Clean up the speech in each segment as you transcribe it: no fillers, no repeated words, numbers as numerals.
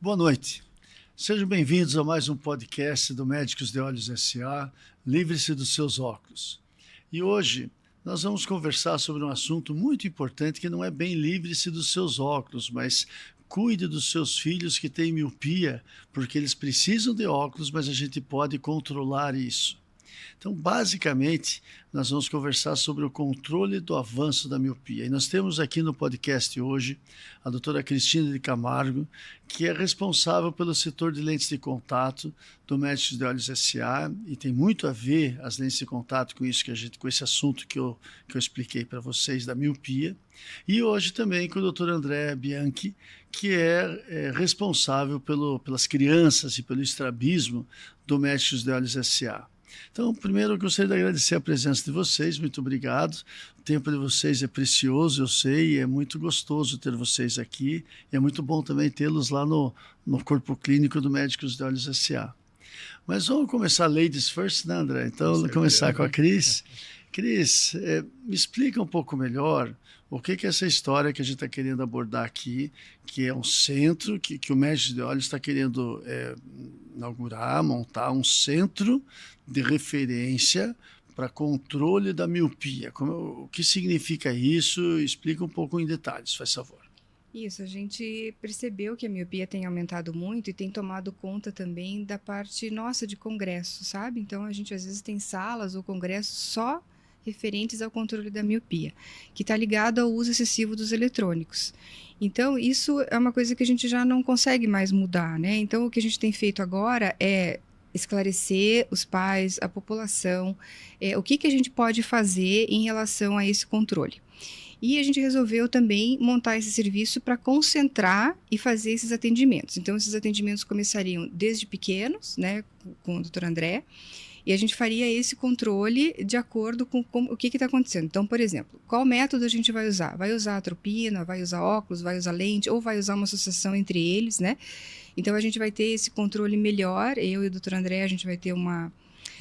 Boa noite. Sejam bem-vindos a mais um podcast do Médicos de Olhos S.A. Livre-se dos seus óculos. E hoje nós vamos conversar sobre um assunto muito importante que não é bem livre-se dos seus óculos, mas cuide dos seus filhos que têm miopia, porque eles precisam de óculos, mas a gente pode controlar isso. Então, basicamente, nós vamos conversar sobre o controle do avanço da miopia. E nós temos aqui no podcast hoje a doutora Cristina de Camargo, que é responsável pelo setor de lentes de contato do Médicos de Olhos S.A. e tem muito a ver as lentes de contato com isso com esse assunto que eu expliquei para vocês da miopia. E hoje também com o doutor André Bianchi, que é responsável pelas crianças e pelo estrabismo do Médicos de Olhos S.A. Então, primeiro eu gostaria de agradecer a presença de vocês, muito obrigado. O tempo de vocês é precioso, eu sei, e é muito gostoso ter vocês aqui. E é muito bom também tê-los lá no Corpo Clínico do Médicos de Olhos S.A. Mas vamos começar ladies first, né, André? Então, vamos começar com a Cris. Cris, me explica um pouco melhor o que é essa história que a gente está querendo abordar aqui, que é um centro que o Médico de Olhos está querendo inaugurar, montar um centro de referência para controle da miopia. O que significa isso? Explica um pouco em detalhes, faz favor. Isso, a gente percebeu que a miopia tem aumentado muito e tem tomado conta também da parte nossa de congresso, sabe? Então, a gente às vezes tem salas ou congressos só referentes ao controle da miopia, que está ligado ao uso excessivo dos eletrônicos. Então, isso é uma coisa que a gente já não consegue mais mudar, né? Então, o que a gente tem feito agora é esclarecer os pais, a população, o que a gente pode fazer em relação a esse controle. E a gente resolveu também montar esse serviço para concentrar e fazer esses atendimentos. Então, esses atendimentos começariam desde pequenos, né, com o Dr. André, e a gente faria esse controle de acordo com o que está acontecendo. Então, por exemplo, qual método a gente vai usar? Vai usar atropina, vai usar óculos, vai usar lente, ou vai usar uma associação entre eles, né? Então, a gente vai ter esse controle melhor. Eu e o Dr. André, a gente vai ter uma...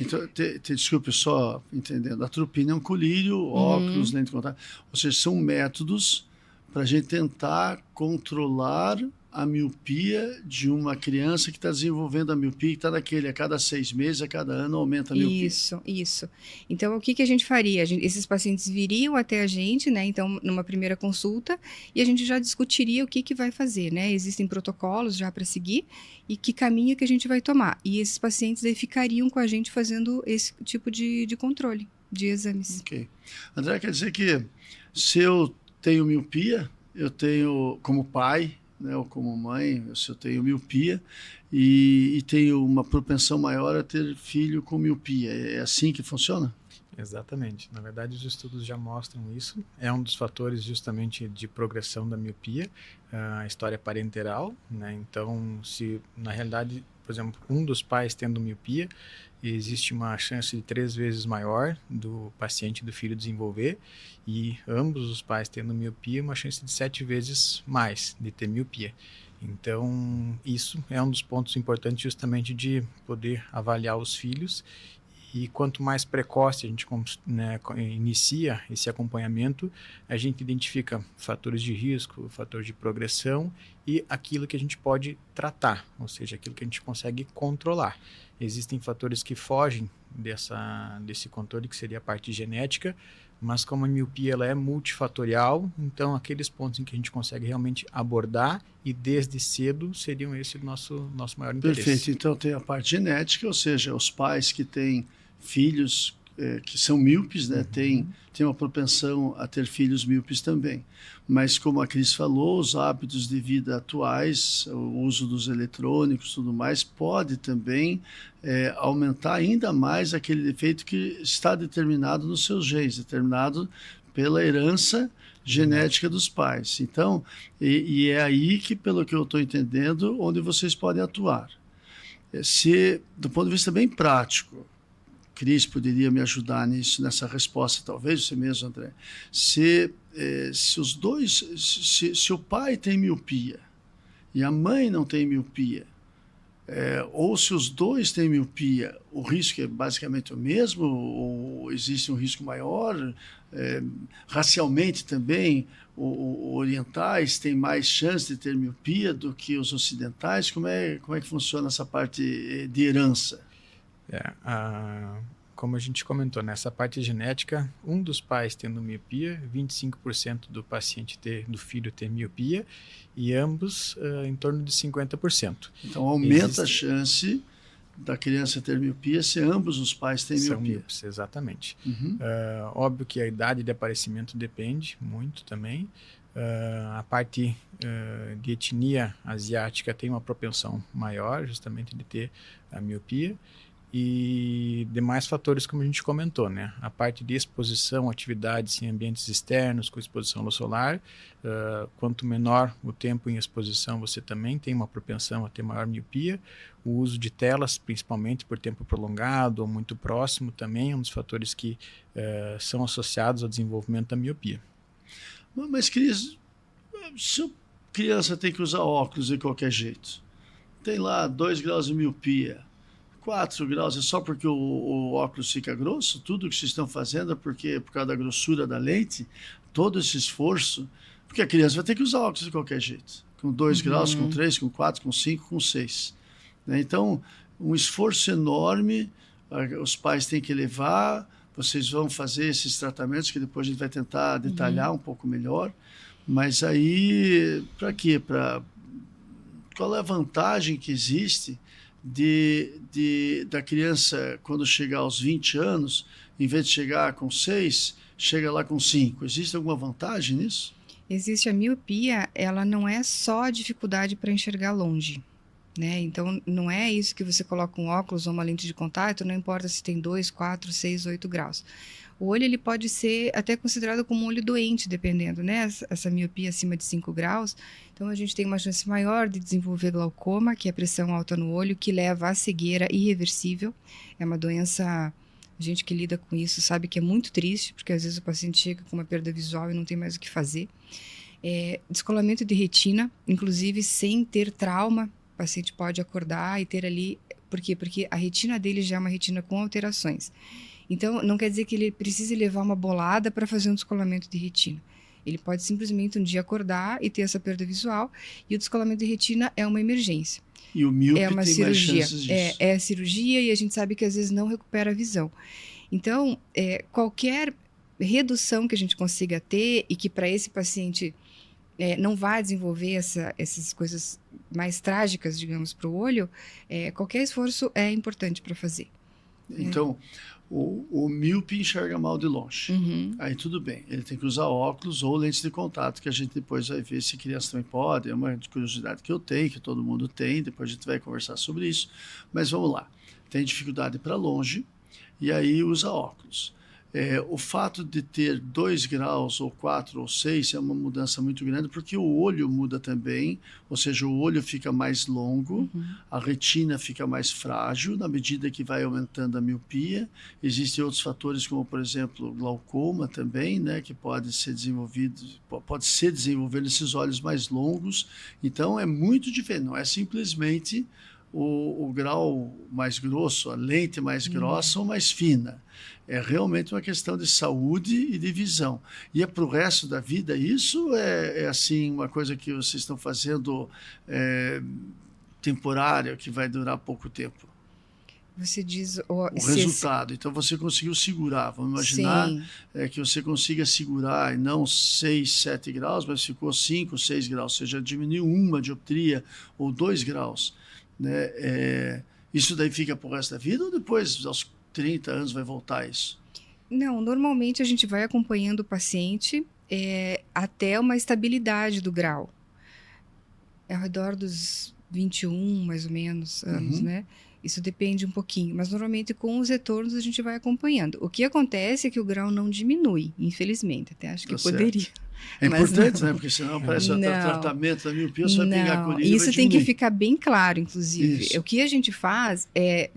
Então, desculpe, só entendendo, a atropina é um colírio, óculos, lente de contato, ou seja, são métodos para a gente tentar controlar a miopia de uma criança que está desenvolvendo a miopia, que está naquele, a cada 6 meses, a cada ano aumenta a miopia. Isso. Então, o que a gente faria? Esses pacientes viriam até a gente, né? Então, numa primeira consulta, e a gente já discutiria o que vai fazer, né? Existem protocolos já para seguir e que caminho que a gente vai tomar. E esses pacientes aí ficariam com a gente fazendo esse tipo de controle, de exames. Ok. André, quer dizer que se eu tenho miopia, eu tenho como pai, né, ou como mãe, se eu tenho miopia e tenho uma propensão maior a ter filho com miopia. É assim que funciona? Exatamente. Na verdade, os estudos já mostram isso. É um dos fatores justamente de progressão da miopia, a história parenteral, né? Então, se na realidade, por exemplo, um dos pais tendo miopia, existe uma chance de 3 vezes maior do paciente, do filho, desenvolver, e ambos os pais tendo miopia, uma chance de 7 vezes mais de ter miopia. Então, isso é um dos pontos importantes justamente de poder avaliar os filhos. E quanto mais precoce a gente inicia esse acompanhamento, a gente identifica fatores de risco, fatores de progressão e aquilo que a gente pode tratar, ou seja, aquilo que a gente consegue controlar. Existem fatores que fogem desse controle, que seria a parte genética, mas como a miopia ela é multifatorial, então aqueles pontos em que a gente consegue realmente abordar e desde cedo seriam esse o nosso maior interesse. Perfeito. Então tem a parte genética, ou seja, os pais que têm filhos que são míopes, né, tem uma propensão a ter filhos míopes também. Mas como a Cris falou, os hábitos de vida atuais, o uso dos eletrônicos e tudo mais, pode também aumentar ainda mais aquele defeito que está determinado nos seus genes, determinado pela herança genética dos pais. Então, e é aí que, pelo que eu estou entendendo, onde vocês podem atuar. Se, do ponto de vista bem prático, Cris poderia me ajudar nessa resposta, talvez você mesmo, André. Se os dois, se o pai tem miopia e a mãe não tem miopia, ou se os dois têm miopia, o risco é basicamente o mesmo, ou existe um risco maior? Racialmente também, orientais têm mais chance de ter miopia do que os ocidentais? Como é que funciona essa parte de herança? Como a gente comentou, nessa parte genética, um dos pais tendo miopia, 25% do filho ter miopia, e ambos em torno de 50%. Então aumenta a chance da criança ter miopia se ambos os pais têm miopia. São míopes, exatamente. Óbvio que a idade de aparecimento depende muito também. A parte de etnia asiática tem uma propensão maior, justamente de ter a miopia. E demais fatores, como a gente comentou, né? A parte de exposição, atividades em ambientes externos, com exposição luz solar, quanto menor o tempo em exposição, você também tem uma propensão a ter maior miopia. O uso de telas, principalmente por tempo prolongado ou muito próximo, também é um dos fatores que são associados ao desenvolvimento da miopia. Mas, Cris, se a criança tem que usar óculos de qualquer jeito, tem lá 2 graus de miopia, 4 graus, é só porque o óculos fica grosso? Tudo que vocês estão fazendo é por causa da grossura da lente? Todo esse esforço? Porque a criança vai ter que usar óculos de qualquer jeito. Com 2 graus, com 3, com 4, com 5, com 6. Então, um esforço enorme, os pais têm que levar, vocês vão fazer esses tratamentos que depois a gente vai tentar detalhar um pouco melhor. Mas aí, para quê? Qual é a vantagem que existe da criança, quando chegar aos 20 anos, em vez de chegar com 6, chega lá com 5? Existe alguma vantagem nisso? Existe. A miopia, ela não é só a dificuldade para enxergar longe, né? Então, não é isso que você coloca um óculos ou uma lente de contato, não importa se tem 2, 4, 6, 8 graus. O olho ele pode ser até considerado como um olho doente, dependendo, né? Essa miopia acima de 5 graus. Então, a gente tem uma chance maior de desenvolver glaucoma, que é a pressão alta no olho, que leva à cegueira irreversível. É uma doença, a gente que lida com isso sabe que é muito triste, porque às vezes o paciente chega com uma perda visual e não tem mais o que fazer. Descolamento de retina, inclusive sem ter trauma, o paciente pode acordar e ter ali... Por quê? Porque a retina dele já é uma retina com alterações. Então, não quer dizer que ele precise levar uma bolada para fazer um descolamento de retina. Ele pode simplesmente um dia acordar e ter essa perda visual, e o descolamento de retina é uma emergência. E o míope é uma tem cirurgia. Mais chances disso. É cirurgia, e a gente sabe que às vezes não recupera a visão. Então, qualquer redução que a gente consiga ter e que para esse paciente não vai desenvolver essas coisas mais trágicas, digamos, para o olho, qualquer esforço é importante para fazer. Então, o míope enxerga mal de longe. Aí tudo bem, ele tem que usar óculos ou lentes de contato, que a gente depois vai ver se criança também pode. É uma curiosidade que eu tenho, que todo mundo tem, depois a gente vai conversar sobre isso. Mas vamos lá, tem dificuldade para longe e aí usa óculos. O fato de ter 2 graus ou 4 ou 6 é uma mudança muito grande, porque o olho muda também, ou seja, o olho fica mais longo, a retina fica mais frágil na medida que vai aumentando a miopia. Existem outros fatores, como por exemplo, glaucoma também, né, que pode ser desenvolvido nesses olhos mais longos. Então é muito diferente, não é simplesmente o grau mais grosso, a lente mais grossa ou mais fina. É realmente uma questão de saúde e de visão. E é para o resto da vida isso? É assim, uma coisa que vocês estão fazendo temporária, que vai durar pouco tempo? Você diz... O resultado. Então, você conseguiu segurar. Vamos imaginar que você consiga segurar, e não 6, 7 graus, mas ficou 5, 6 graus. Ou seja, diminuiu uma dioptria ou 2 graus. Né? Isso daí fica para o resto da vida ou depois, aos 30 anos, vai voltar isso? Não, normalmente a gente vai acompanhando o paciente até uma estabilidade do grau. É ao redor dos 21, mais ou menos, anos, né? Isso depende um pouquinho, mas normalmente com os retornos a gente vai acompanhando. O que acontece é que o grau não diminui, infelizmente. Até acho que poderia. É importante, né? Porque senão parece o tratamento da miopia, você vai pegar a colina. Isso tem que ficar bem claro, inclusive. Isso. O que a gente faz é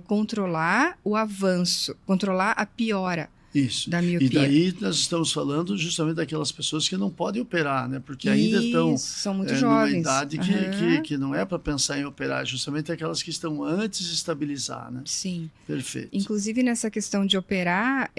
controlar o avanço, controlar a piora. Isso. da miopia. E daí nós estamos falando justamente daquelas pessoas que não podem operar, né? Porque ainda estão São muito numa jovens. idade Aham. que não é para pensar em operar, justamente aquelas que estão antes de estabilizar, né? Sim. Perfeito. Inclusive, nessa questão de operar,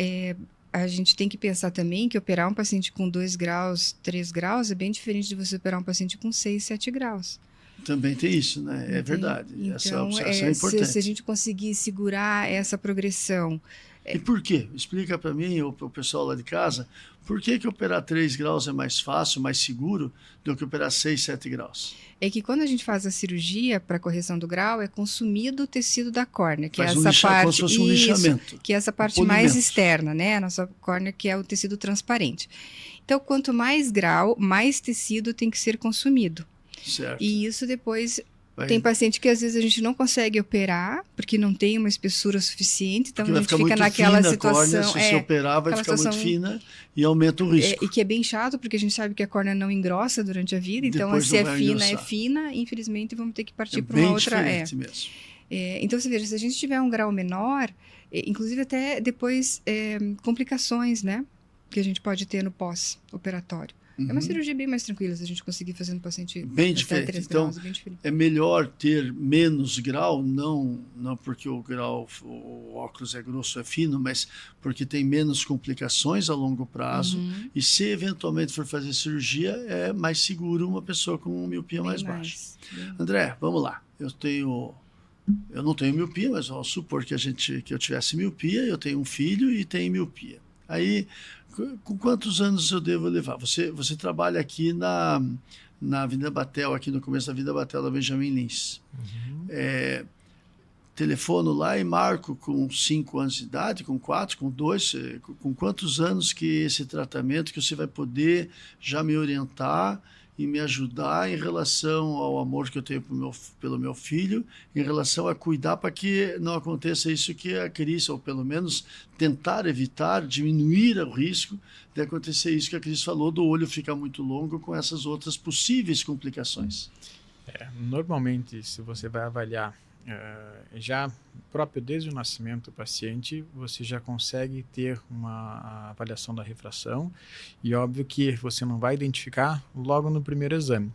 a gente tem que pensar também que operar um paciente com 2 graus, 3 graus, é bem diferente de você operar um paciente com 6, 7 graus. Também tem isso, né? É Entende? verdade. Essa Então, observação é importante. se a gente conseguir segurar essa progressão. E por quê? Explica para mim, ou para o pessoal lá de casa, por que que operar 3 graus é mais fácil, mais seguro, do que operar 6, 7 graus? É que quando a gente faz a cirurgia para correção do grau, é consumido o tecido da córnea, que Faz é um essa como parte, se fosse um lixamento. que é essa parte polimento. mais externa, né? A nossa córnea, que é o tecido transparente. Então, quanto mais grau, mais tecido tem que ser consumido. Certo. E isso depois Vai- tem paciente que às vezes a gente não consegue operar porque não tem uma espessura suficiente, então porque a vai gente ficar fica muito naquela fina a situação. córnea, se você operar, vai aquela ficar muito situação- fina e aumenta o risco. E que é bem chato, porque a gente sabe que a córnea não engrossa durante a vida, então Depois se não é vai fina, engrossar. é fina, infelizmente vamos ter que partir É para uma bem outra. diferente mesmo. Então, você veja, se a gente tiver um grau menor, inclusive até depois complicações, né? Que a gente pode ter no pós-operatório. É uma Uhum. cirurgia bem mais tranquila se a gente conseguir fazer no paciente Bem até diferente. 3 Então, graus, é bem diferente. é melhor ter menos grau, não porque o grau, o óculos é grosso, é fino, mas porque tem menos complicações a longo prazo. Uhum. E se eventualmente for fazer cirurgia, é mais seguro uma pessoa com miopia Bem mais baixa. bem. André, vamos lá. Eu não tenho miopia, mas vamos supor que eu tivesse miopia, eu tenho um filho e tenho miopia. Aí, com quantos anos eu devo levar? Você trabalha aqui na Avenida Batel, aqui no começo da Avenida Batel da Benjamin Lins. Uhum. Telefono lá e marco com 5 anos de idade, com 4, com 2, com quantos anos que esse tratamento que você vai poder já me orientar e me ajudar em relação ao amor que eu tenho pelo meu filho, em relação a cuidar para que não aconteça isso que a Cris, ou pelo menos tentar evitar, diminuir o risco de acontecer isso que a Cris falou, do olho ficar muito longo com essas outras possíveis complicações. Normalmente, se você vai avaliar já próprio desde o nascimento do paciente, você já consegue ter uma avaliação da refração e óbvio que você não vai identificar logo no primeiro exame,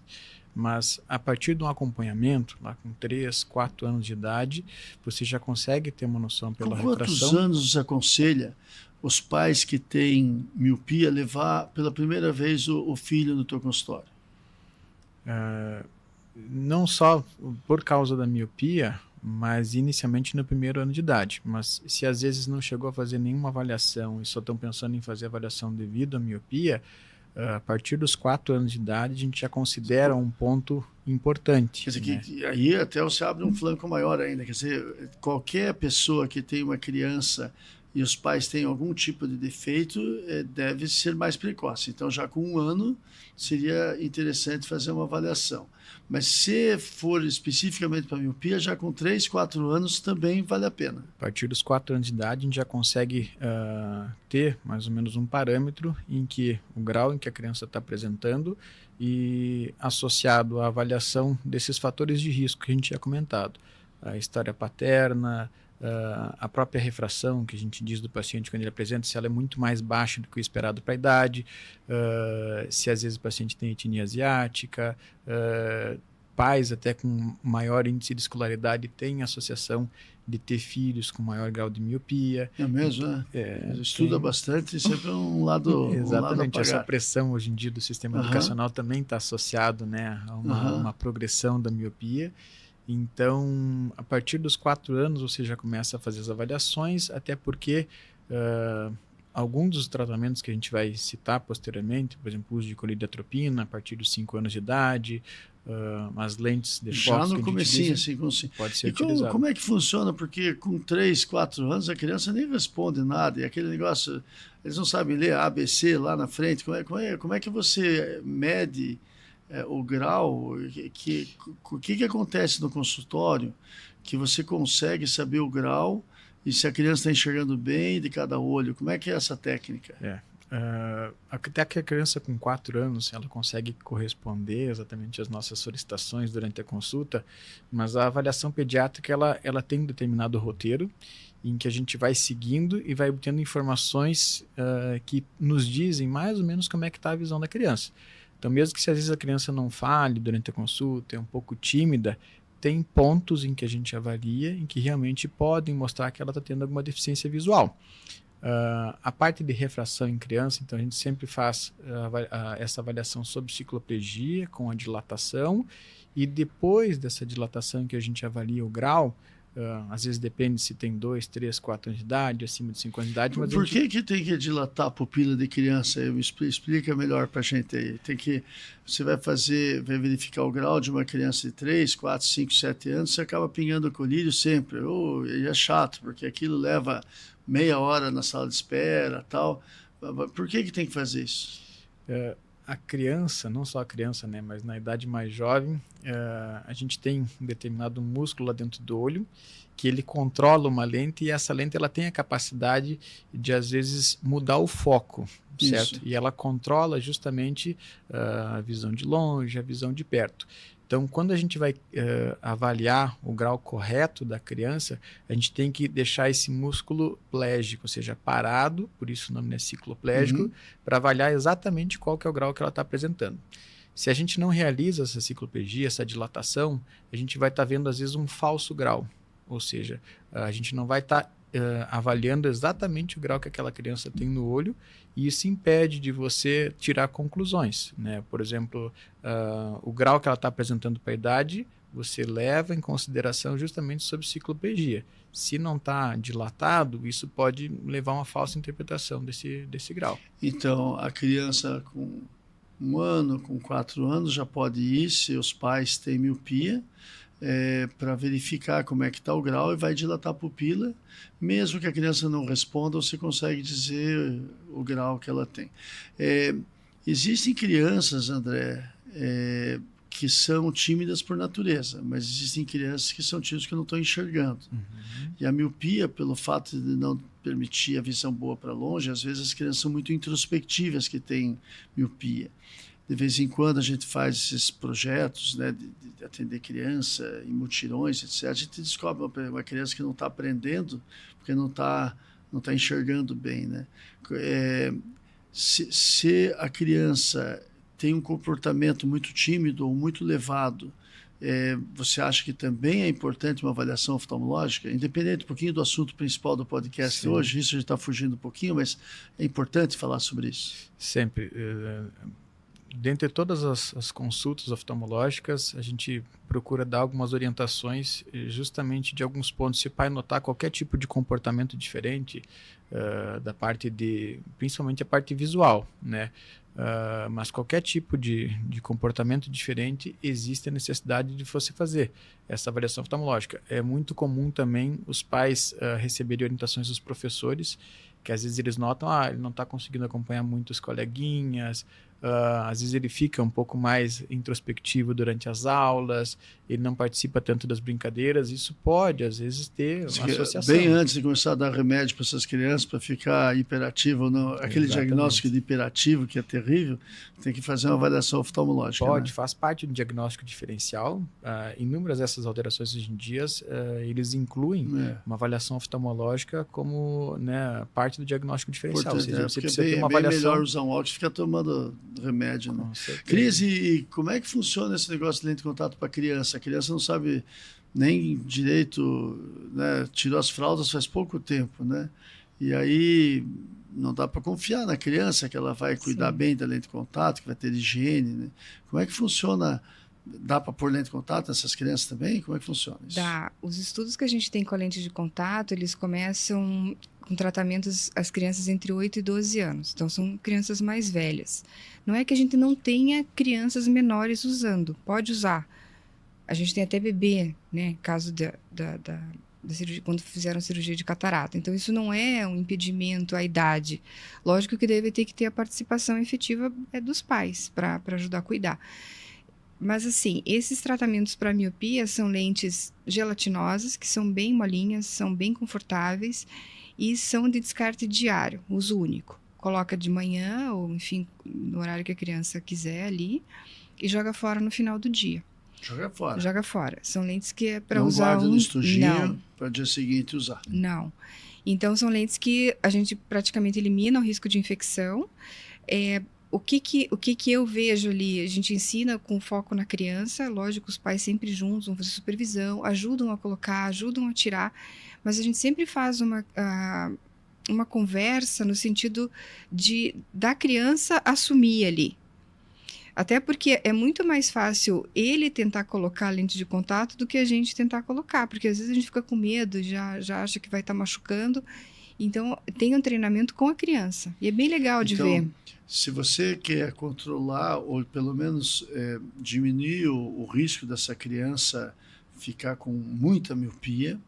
mas a partir de um acompanhamento, lá com 3, 4 anos de idade, você já consegue ter uma noção pela Com quantos refração. anos você aconselha os pais que têm miopia levar pela primeira vez o filho no teu consultório? Não só por causa da miopia, mas inicialmente no primeiro ano de idade. Mas se às vezes não chegou a fazer nenhuma avaliação e só estão pensando em fazer avaliação devido à miopia, a partir dos 4 anos de idade a gente já considera um ponto importante. Quer dizer, né? que aí até você abre um flanco maior ainda. Quer dizer, qualquer pessoa que tem uma criança e os pais têm algum tipo de defeito, deve ser mais precoce. Então, já com 1 ano, seria interessante fazer uma avaliação. Mas se for especificamente para miopia, já com 3, 4 anos também vale a pena. A partir dos 4 anos de idade, a gente já consegue ter mais ou menos um parâmetro em que o grau em que a criança está apresentando e associado à avaliação desses fatores de risco que a gente tinha comentado. A história paterna, a própria refração que a gente diz do paciente quando ele apresenta, se ela é muito mais baixa do que o esperado para a idade, se às vezes o paciente tem etnia asiática, pais até com maior índice de escolaridade têm associação de ter filhos com maior grau de miopia. É mesmo, né? Estuda bastante, sempre um lado Exatamente, a essa pagar. pressão hoje em dia do sistema educacional também está associado, né, a uma progressão da miopia. Então, a partir dos 4 anos, você já começa a fazer as avaliações, até porque alguns dos tratamentos que a gente vai citar posteriormente, por exemplo, o uso de colidotropina a partir dos 5 anos de idade, as lentes de Já foco no que a comecinho, gente assim, utiliza, pode ser E utilizado. como é que funciona? Porque com 3, 4 anos a criança nem responde nada, e aquele negócio, eles não sabem ler ABC lá na frente. Como é que você mede o grau? O que acontece no consultório que você consegue saber o grau e se a criança está enxergando bem de cada olho? Como é que é essa técnica? Até que a criança com 4 anos ela consegue corresponder exatamente às nossas solicitações durante a consulta, mas a avaliação pediátrica ela tem um determinado roteiro em que a gente vai seguindo e vai obtendo informações que nos dizem mais ou menos como é que está a visão da criança. Então, mesmo que se às vezes a criança não fale durante a consulta, é um pouco tímida, tem pontos em que a gente avalia em que realmente podem mostrar que ela está tendo alguma deficiência visual. A parte de refração em criança, então a gente sempre faz essa avaliação sobre cicloplegia com a dilatação, e depois dessa dilatação que a gente avalia o grau, às vezes depende se tem 2, 3, 4 anos de idade, acima de 5 anos de idade. Mas Por que tem que dilatar a pupila de criança? Explica melhor para a gente aí. Você vai verificar o grau de uma criança de 3, 4, 5, 7 anos, você acaba pingando o colírio sempre. E é chato, porque aquilo leva meia hora na sala de espera, tal. Por que tem que fazer isso? A criança, não só a criança, né, mas na idade mais jovem, a gente tem um determinado músculo lá dentro do olho que ele controla uma lente, e essa lente ela tem a capacidade de, às vezes, mudar o foco, certo? Isso. E ela controla justamente a visão de longe, a visão de perto. Então, quando a gente vai avaliar o grau correto da criança, a gente tem que deixar esse músculo plégico, ou seja, parado, por isso o nome é cicloplégico, para avaliar exatamente qual que é o grau que ela está apresentando. Se a gente não realiza essa cicloplegia, essa dilatação, a gente vai estar vendo, às vezes, um falso grau, ou seja, a gente não vai estar avaliando exatamente o grau que aquela criança tem no olho, e isso impede de você tirar conclusões, né? Por exemplo, o grau que ela está apresentando para a idade, você leva em consideração justamente sobre cicloplegia. Se não está dilatado, isso pode levar a uma falsa interpretação desse grau. Então, a criança com 1 ano, com 4 anos, já pode ir, se os pais têm miopia, para verificar como é que está o grau, e vai dilatar a pupila. Mesmo que a criança não responda, você consegue dizer o grau que ela tem. Existem crianças, André, que são tímidas por natureza, mas existem crianças que são tímidas que não estão enxergando. E a miopia, pelo fato de não permitir a visão boa para longe, às vezes as crianças são muito introspectivas que têm miopia. De vez em quando a gente faz esses projetos, né, de atender criança em mutirões, etc. A gente descobre uma criança que não está aprendendo porque não está enxergando bem, né? Se a criança tem um comportamento muito tímido ou muito levado, você acha que também é importante uma avaliação oftalmológica? Independente um pouquinho do assunto principal do podcast de hoje, isso a gente está fugindo um pouquinho, mas é importante falar sobre isso. Sempre. Dentre todas as consultas oftalmológicas, a gente procura dar algumas orientações justamente de alguns pontos. Se o pai notar qualquer tipo de comportamento diferente, da parte principalmente a parte visual, né? Mas qualquer tipo de comportamento diferente, existe a necessidade de você fazer essa avaliação oftalmológica. É muito comum também os pais receberem orientações dos professores, que às vezes eles notam, ele não está conseguindo acompanhar muito os coleguinhas, às vezes ele fica um pouco mais introspectivo durante as aulas, ele não participa tanto das brincadeiras. Isso pode, às vezes, ter uma associação. Bem antes de começar a dar remédio para essas crianças, para ficar hiperativo ou não, aquele diagnóstico de hiperativo, que é terrível, tem que fazer uma avaliação oftalmológica. Pode, né? Faz parte do diagnóstico diferencial. Inúmeras dessas alterações hoje em dia, eles incluem uma avaliação oftalmológica como, né, parte do diagnóstico diferencial. Ou seja, você precisa ter uma avaliação. É melhor usar um óculos e ficar tomando remédio. Né? Cris, e como é que funciona esse negócio de lente de contato para criança? A criança não sabe nem direito, né? Tirou as fraldas faz pouco tempo, né? E aí não dá para confiar na criança que ela vai cuidar bem da lente de contato, que vai ter higiene, né? Como é que funciona? Dá para pôr lente de contato nessas crianças também? Como é que funciona isso? Dá. Os estudos que a gente tem com a lente de contato, eles começam com tratamentos as crianças entre 8 e 12 anos. Então, são crianças mais velhas. Não é que a gente não tenha crianças menores usando. Pode usar. A gente tem até bebê, né? Caso da cirurgia, quando fizeram cirurgia de catarata. Então, isso não é um impedimento à idade. Lógico que deve ter que ter a participação efetiva dos pais para ajudar a cuidar. Mas, assim, esses tratamentos para miopia são lentes gelatinosas, que são bem molinhas, são bem confortáveis e são de descarte diário, uso único. coloca de manhã, ou enfim, no horário que a criança quiser ali, e joga fora no final do dia. Joga fora. Joga fora. São lentes que é para Não usar guarda no estojinho Não, para o dia seguinte usar. não. Então, são lentes que a gente praticamente elimina o risco de infecção. O que eu vejo ali? A gente ensina com foco na criança, lógico, os pais sempre juntos, vão fazer supervisão, ajudam a colocar, ajudam a tirar, mas a gente sempre faz uma conversa no sentido da criança assumir ali. Até porque é muito mais fácil ele tentar colocar a lente de contato do que a gente tentar colocar, porque às vezes a gente fica com medo, já acha que vai estar machucando. Então, tem um treinamento com a criança. E é bem legal de ver. Se você quer controlar, ou pelo menos diminuir o risco dessa criança ficar com muita miopia,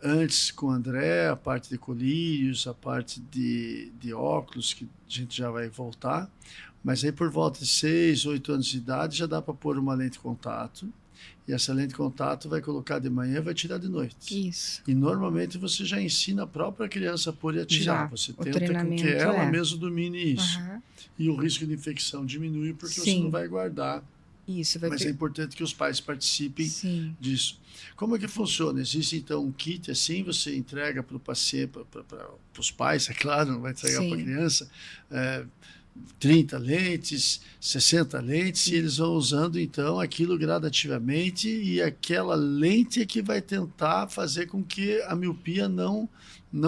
antes com o André, a parte de colírios, a parte de óculos, que a gente já vai voltar, mas aí por volta de 6, 8 anos de idade já dá para pôr uma lente de contato, e essa lente de contato vai colocar de manhã e vai tirar de noite. Isso. E normalmente você já ensina a própria criança a pôr e a tirar. Você tenta com que ela mesmo domine isso. Uhum. E o risco de infecção diminui porque Sim. você não vai guardar. Isso, mas é importante que os pais participem Sim. disso. Como é que funciona? Existe então um kit assim, você entrega para o paciente, para os pais, é claro, não vai entregar para a criança, 30 lentes, 60 lentes, Sim. e eles vão usando então aquilo gradativamente, e aquela lente é que vai tentar fazer com que a miopia não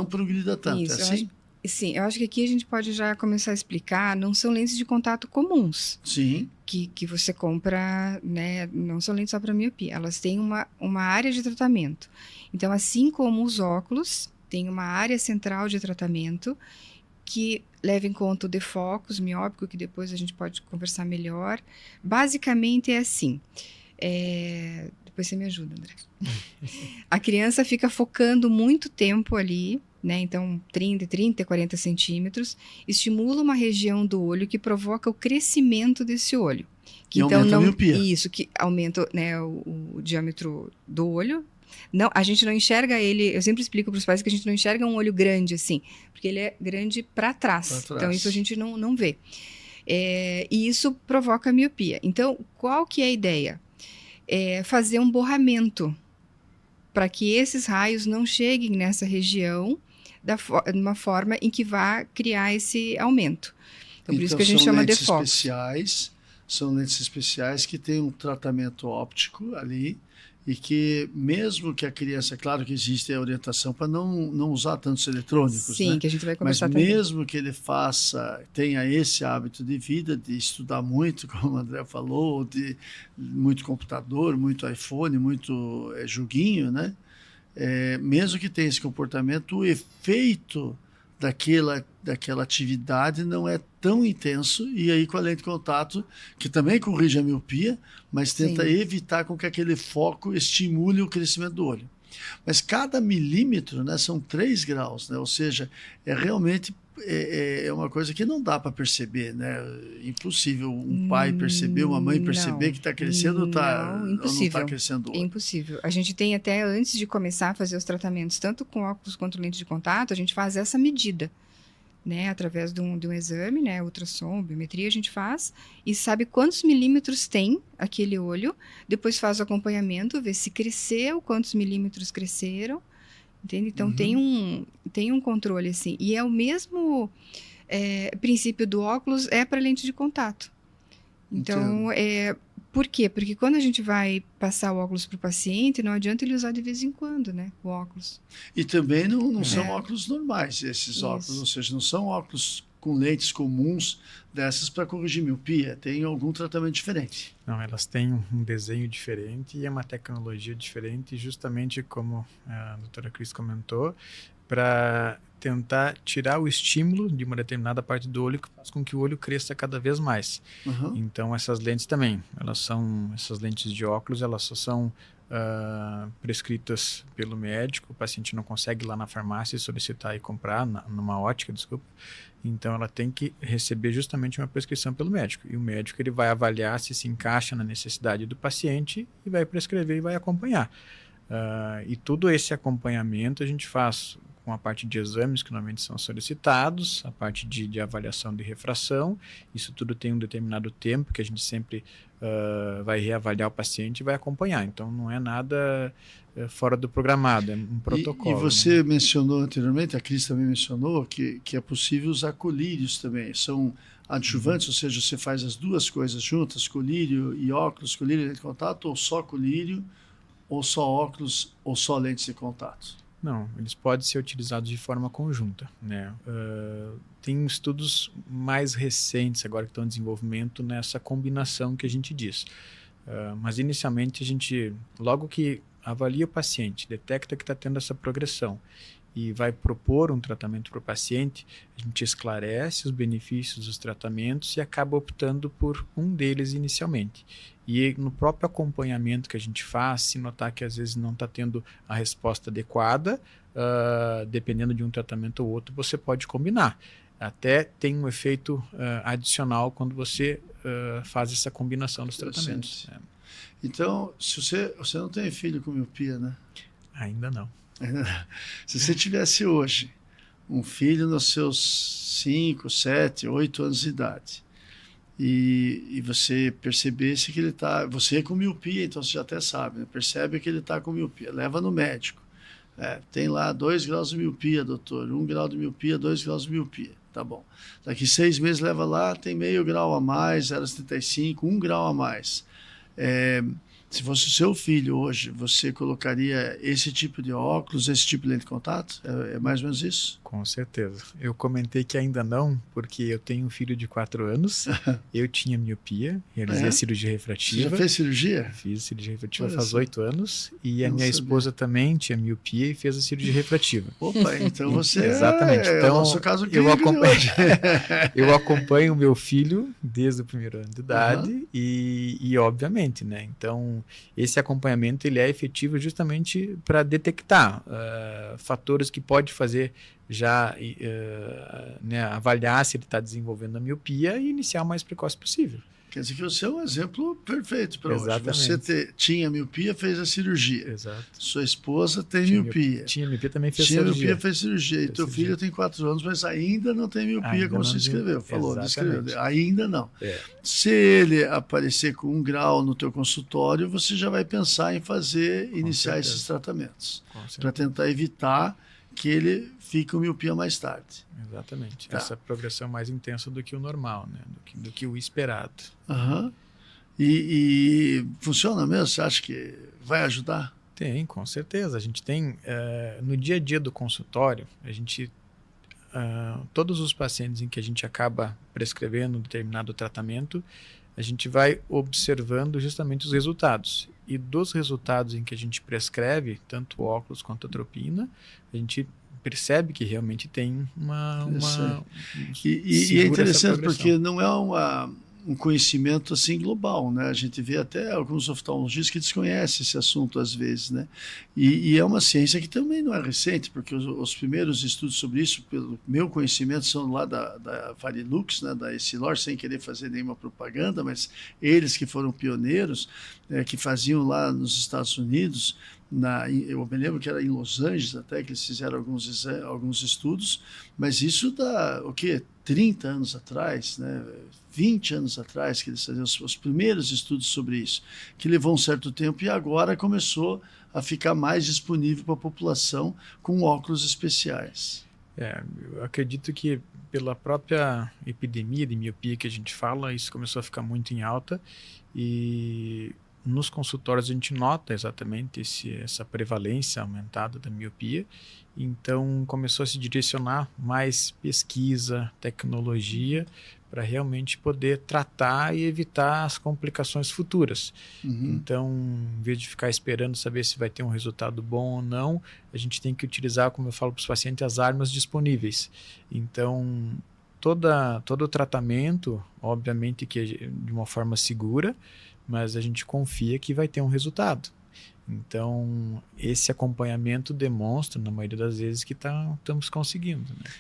progrida tanto. Isso, é assim? Sim, eu acho que aqui a gente pode já começar a explicar, não são lentes de contato comuns. Sim. Que você compra, né, não são lentes só para miopia, elas têm uma área de tratamento. Então, assim como os óculos, tem uma área central de tratamento que leva em conta o defocus miópico, que depois a gente pode conversar melhor. Basicamente é assim, depois você me ajuda, André. A criança fica focando muito tempo ali, né? Então 30, 40 centímetros, estimula uma região do olho que provoca o crescimento desse olho. Que então aumenta a miopia. Isso, que aumenta, né, o diâmetro do olho. Não, a gente não enxerga ele, eu sempre explico para os pais que a gente não enxerga um olho grande assim, porque ele é grande para trás. Então isso a gente não vê. E isso provoca miopia. Então, qual que é a ideia? Fazer um borramento para que esses raios não cheguem nessa região de uma forma em que vá criar esse aumento. Então, por isso que a gente chama de foco. São lentes especiais que têm um tratamento óptico ali, e que mesmo que a criança, claro que existe a orientação para não usar tantos eletrônicos, Sim, né? Que a gente vai conversar mas também. Mesmo que ele tenha esse hábito de vida, de estudar muito, como o André falou, de muito computador, muito iPhone, muito joguinho, né? Mesmo que tenha esse comportamento, o efeito daquela atividade não é tão intenso, e aí com a lente de contato, que também corrige a miopia, mas tenta Sim. evitar com que aquele foco estimule o crescimento do olho. Mas cada milímetro, né, são 3 graus, né? Ou seja, realmente uma coisa que não dá para perceber, né? Impossível um pai perceber, uma mãe perceber que está crescendo ou não está crescendo o olho. É impossível. A gente tem até, antes de começar a fazer os tratamentos, tanto com óculos quanto lente de contato, a gente faz essa medida, né? Através de um exame, né? Ultrassom, biometria, a gente faz e sabe quantos milímetros tem aquele olho, depois faz o acompanhamento, vê se cresceu, quantos milímetros cresceram, entende? Então tem um controle assim, e é o mesmo princípio do óculos para lente de contato. Então por quê? Porque quando a gente vai passar o óculos para o paciente, não adianta ele usar de vez em quando, né, o óculos. E também não são óculos normais esses óculos, ou seja, não são óculos com lentes comuns dessas para corrigir miopia, tem algum tratamento diferente. Não, elas têm um desenho diferente e é uma tecnologia diferente, justamente como a doutora Cris comentou, para tentar tirar o estímulo de uma determinada parte do olho que faz com que o olho cresça cada vez mais. Uhum. Então essas lentes também, essas lentes de óculos, elas só são prescritas pelo médico, o paciente não consegue ir lá na farmácia e solicitar e comprar, numa ótica, desculpa. Então ela tem que receber justamente uma prescrição pelo médico, e o médico ele vai avaliar se encaixa na necessidade do paciente e vai prescrever e vai acompanhar. E todo esse acompanhamento a gente faz com a parte de exames que normalmente são solicitados, a parte de avaliação de refração. Isso tudo tem um determinado tempo que a gente sempre vai reavaliar o paciente e vai acompanhar. Então, não é nada fora do programado, é um protocolo. E você mencionou anteriormente, a Cris também mencionou, que é possível usar colírios também. São adjuvantes, ou seja, você faz as duas coisas juntas, colírio e óculos, colírio e lente de contato, ou só colírio, ou só óculos, ou só lentes de contato? Não, eles podem ser utilizados de forma conjunta, né? Tem estudos mais recentes agora que estão em desenvolvimento nessa combinação que a gente diz. Mas inicialmente a gente, logo que avalia o paciente, detecta que está tendo essa progressão e vai propor um tratamento para o paciente, a gente esclarece os benefícios dos tratamentos e acaba optando por um deles inicialmente. E no próprio acompanhamento que a gente faz, se notar que às vezes não está tendo a resposta adequada, dependendo de um tratamento ou outro, você pode combinar. Até tem um efeito adicional quando você faz essa combinação dos tratamentos. Então, se você não tem filho com miopia, né? Ainda não. Se você tivesse hoje um filho nos seus 5, 7, 8 anos de idade, e você percebesse que ele está... Você é com miopia, então você já até sabe, né? Percebe que ele está com miopia, leva no médico. Tem lá 2 graus de miopia, doutor, 1 grau de miopia, 2 graus de miopia. Tá bom. Daqui 6 meses leva lá, tem meio grau a mais, 0,75, 1 grau a mais. Se fosse o seu filho hoje, você colocaria esse tipo de óculos, esse tipo de lente de contato? É mais ou menos isso? Com certeza. Eu comentei que ainda não, porque eu tenho um filho de 4 anos, eu tinha miopia, realizei cirurgia refrativa. Você já fez cirurgia? Fiz cirurgia refrativa faz 8 anos, e a minha esposa também tinha miopia e fez a cirurgia refrativa. Opa, então você exatamente. Então, é o nosso caso clínico de hoje. Eu acompanho o meu filho desde o primeiro ano de idade e obviamente, né? Então, esse acompanhamento ele é efetivo justamente para detectar fatores que pode fazer já avaliar se ele está desenvolvendo a miopia e iniciar o mais precoce possível. Quer dizer que você é um exemplo perfeito para hoje. Você tinha miopia, fez a cirurgia. Exato. Sua esposa tem miopia. Tinha miopia, também fez cirurgia. Tinha miopia, fez cirurgia. E teu filho tem 4 anos, mas ainda não tem miopia, ainda como você escreveu. Falou, descreveu. Ainda não. Se ele aparecer com 1 grau no teu consultório, você já vai pensar em iniciar esses tratamentos. Para tentar evitar que ele fique com miopia mais tarde. Exatamente. Tá. Essa progressão mais intensa do que o normal, né? Do que o esperado. E funciona mesmo? Você acha que vai ajudar? Tem, com certeza. A gente tem, no dia a dia do consultório, a gente, todos os pacientes em que a gente acaba prescrevendo um determinado tratamento, a gente vai observando justamente os resultados. E dos resultados em que a gente prescreve, tanto o óculos quanto a atropina, a gente percebe que realmente tem e é interessante porque não é um conhecimento assim global, né? A gente vê até alguns oftalmologistas que desconhecem esse assunto às vezes, né? E é uma ciência que também não é recente, porque os primeiros estudos sobre isso, pelo meu conhecimento, são lá da Varilux, né? Da Essilor, sem querer fazer nenhuma propaganda, mas eles que foram pioneiros, que faziam lá nos Estados Unidos, eu me lembro que era em Los Angeles até que eles fizeram alguns estudos, mas isso dá o quê? 30 anos atrás, né? 20 anos atrás que eles faziam os primeiros estudos sobre isso, que levou um certo tempo e agora começou a ficar mais disponível para a população com óculos especiais. Eu acredito que pela própria epidemia de miopia que a gente fala, isso começou a ficar muito em alta e nos consultórios a gente nota exatamente essa prevalência aumentada da miopia, então começou a se direcionar mais pesquisa, tecnologia, para realmente poder tratar e evitar as complicações futuras. Então, em vez de ficar esperando saber se vai ter um resultado bom ou não, a gente tem que utilizar, como eu falo para os pacientes, as armas disponíveis. Então, todo o tratamento, obviamente que de uma forma segura, mas a gente confia que vai ter um resultado. Então, esse acompanhamento demonstra, na maioria das vezes, que estamos conseguindo. Né?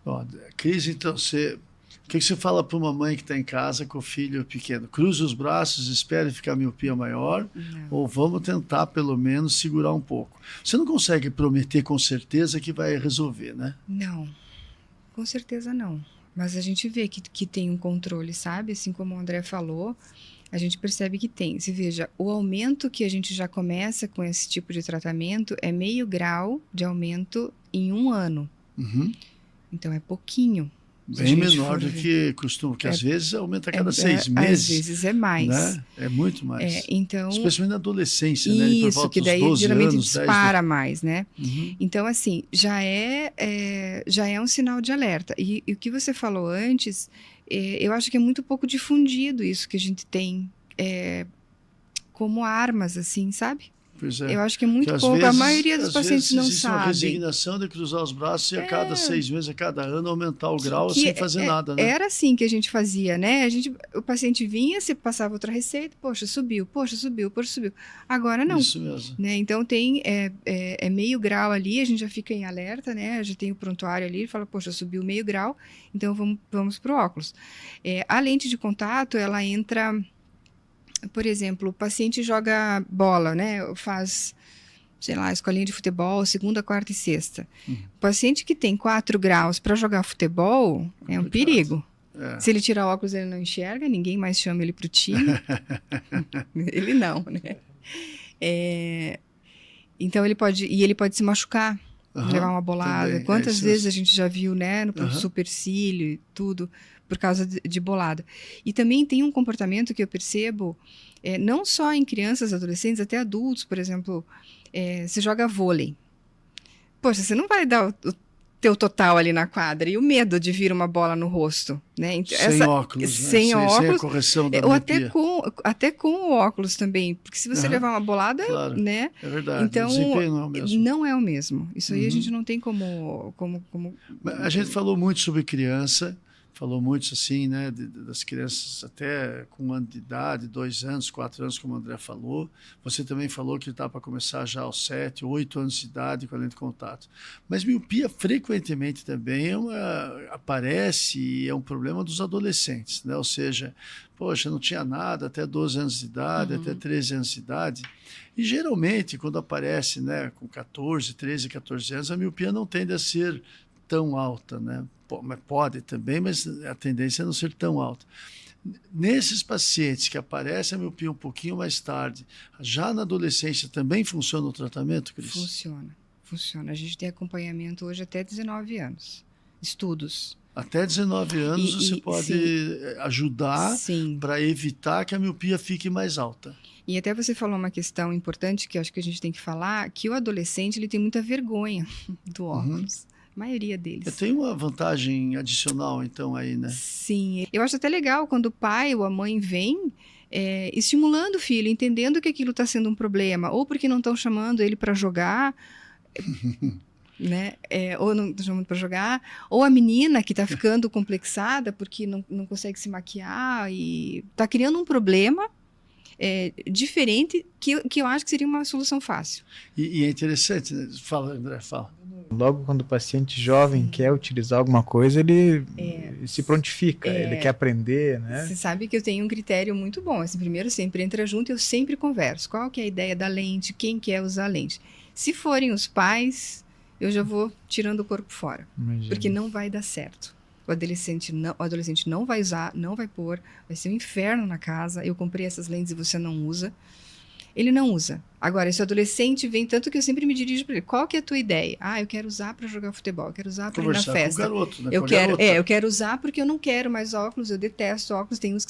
Bom, Cris, então, você O que você fala para uma mãe que está em casa com o filho pequeno? Cruze os braços, espere ficar a miopia maior, ou vamos tentar pelo menos segurar um pouco. Você não consegue prometer com certeza que vai resolver, né? Não, com certeza não. Mas a gente vê que tem um controle, sabe? Assim como o André falou, a gente percebe que tem. Se veja, o aumento que a gente já começa com esse tipo de tratamento é meio grau de aumento em 1 ano. Uhum. Então é pouquinho. Bem menor do que costuma, porque às vezes aumenta a cada 6 meses. Às vezes é mais. Né? É muito mais. Então, especialmente na adolescência, né? Por isso, volta que daí dos 12 geralmente anos, dispara mais, né? Uhum. Então, assim, já é um sinal de alerta. E o que você falou antes, eu acho que é muito pouco difundido isso que a gente tem como armas, assim, sabe? Pois é. Eu acho que é muito pouco. A maioria dos pacientes não existe uma sabe. resignação de cruzar os braços e a cada 6 meses, a cada ano, aumentar o grau sem fazer nada, né? Era assim que a gente fazia, né? O paciente vinha, você passava outra receita, poxa, subiu. Agora não. Isso mesmo. Né? Então tem meio grau ali, a gente já fica em alerta, né? Já tem o prontuário ali, fala, poxa, subiu meio grau, então vamos pro óculos. A lente de contato, ela entra... Por exemplo, o paciente joga bola, né? Faz, sei lá, escolinha de futebol, segunda, quarta e sexta. O paciente que tem 4 graus para jogar futebol é um perigo. Se ele tirar o óculos, ele não enxerga, ninguém mais chama ele para o time. Ele não, né? Então ele pode se machucar, levar uma bolada. Também. Quantas vezes a gente já viu, né? No supercílio e tudo, por causa de bolada. E também tem um comportamento que eu percebo, não só em crianças, adolescentes, até adultos, por exemplo, você joga vôlei. Poxa, você não vai dar o teu total ali na quadra, e o medo de vir uma bola no rosto, né? Sem óculos, né? Sem óculos, sem a correção da ou miopia. até com o óculos também, porque se você levar uma bolada, claro, né? É verdade, então, o desempenho não é o mesmo. Não é o mesmo. Isso aí a gente não tem como... A gente falou muito sobre criança, falou muito assim, né, das crianças até com 1 ano de idade, 2 anos, 4 anos, como o André falou. Você também falou que está para começar já aos 7, 8 anos de idade com a lente de contato. Mas miopia frequentemente também aparece e é um problema dos adolescentes, né? Ou seja, poxa, não tinha nada até 12 anos de idade, até 13 anos de idade. E geralmente, quando aparece, né, com 14, 13, 14 anos, a miopia não tende a ser tão alta, né? Pode também, mas a tendência é não ser tão alta. Nesses pacientes que aparece a miopia um pouquinho mais tarde, já na adolescência também funciona o tratamento, Cris? Funciona. A gente tem acompanhamento hoje até 19 anos. Estudos. Até 19 anos você pode ajudar para evitar que a miopia fique mais alta. E até você falou uma questão importante que eu acho que a gente tem que falar, que o adolescente ele tem muita vergonha do óculos. A maioria deles. Tem uma vantagem adicional, então, aí, né? Sim. Eu acho até legal quando o pai ou a mãe vem estimulando o filho, entendendo que aquilo está sendo um problema, ou porque não estão chamando ele para jogar, né? Ou não estão chamando para jogar, ou a menina que está ficando complexada porque não consegue se maquiar e está criando um problema diferente que eu acho que seria uma solução fácil. E é interessante, né? Fala, André, fala. Logo quando o paciente jovem quer utilizar alguma coisa, ele se prontifica, ele quer aprender, né? Você sabe que eu tenho um critério muito bom. Assim, primeiro, sempre entra junto e eu sempre converso. Qual que é a ideia da lente? Quem quer usar a lente? Se forem os pais, eu já vou tirando o corpo fora. Imagina. Porque não vai dar certo. O adolescente não vai usar, não vai pôr, vai ser um inferno na casa. Eu comprei essas lentes e você não usa. Ele não usa. Agora, esse adolescente vem, tanto que eu sempre me dirijo para ele. Qual que é a tua ideia? Eu quero usar para jogar futebol, eu quero usar para ir na festa. Com o garoto, né? Eu quero usar porque eu não quero mais óculos, eu detesto óculos. Tem uns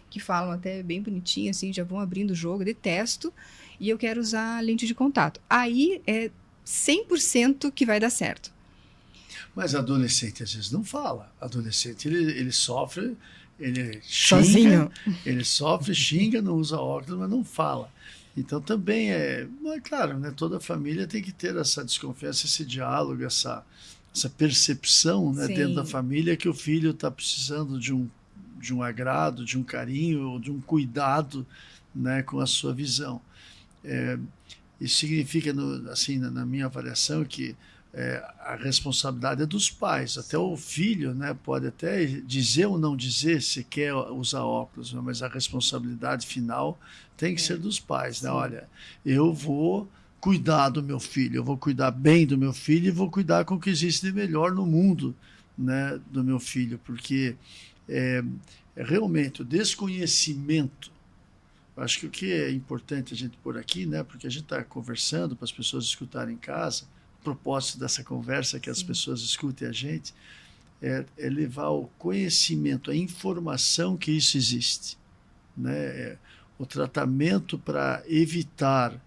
que falam até bem bonitinho, assim, já vão abrindo o jogo, eu detesto. E eu quero usar lente de contato. Aí é 100% que vai dar certo. Mas adolescente às vezes não fala. Adolescente, ele sofre, ele xinga, sozinho. Ele sofre, xinga, não usa óculos, mas não fala. Então também claro, né, toda família tem que ter essa desconfiança, esse diálogo, essa percepção, né, dentro da família que o filho está precisando de um agrado, de um carinho, ou de um cuidado, né, com a sua visão. Isso significa, assim, na minha avaliação, que a responsabilidade é dos pais. Até o filho, né, pode até dizer ou não dizer se quer usar óculos, né, mas a responsabilidade final tem que ser dos pais. Né? Olha, eu vou cuidar do meu filho, eu vou cuidar bem do meu filho e vou cuidar com o que existe de melhor no mundo, né, do meu filho, porque realmente o desconhecimento. Acho que o que é importante a gente pôr aqui, né, porque a gente está conversando para as pessoas escutarem em casa, o propósito dessa conversa é que as pessoas escutem a gente, é levar o conhecimento, a informação que isso existe. Né? O tratamento para evitar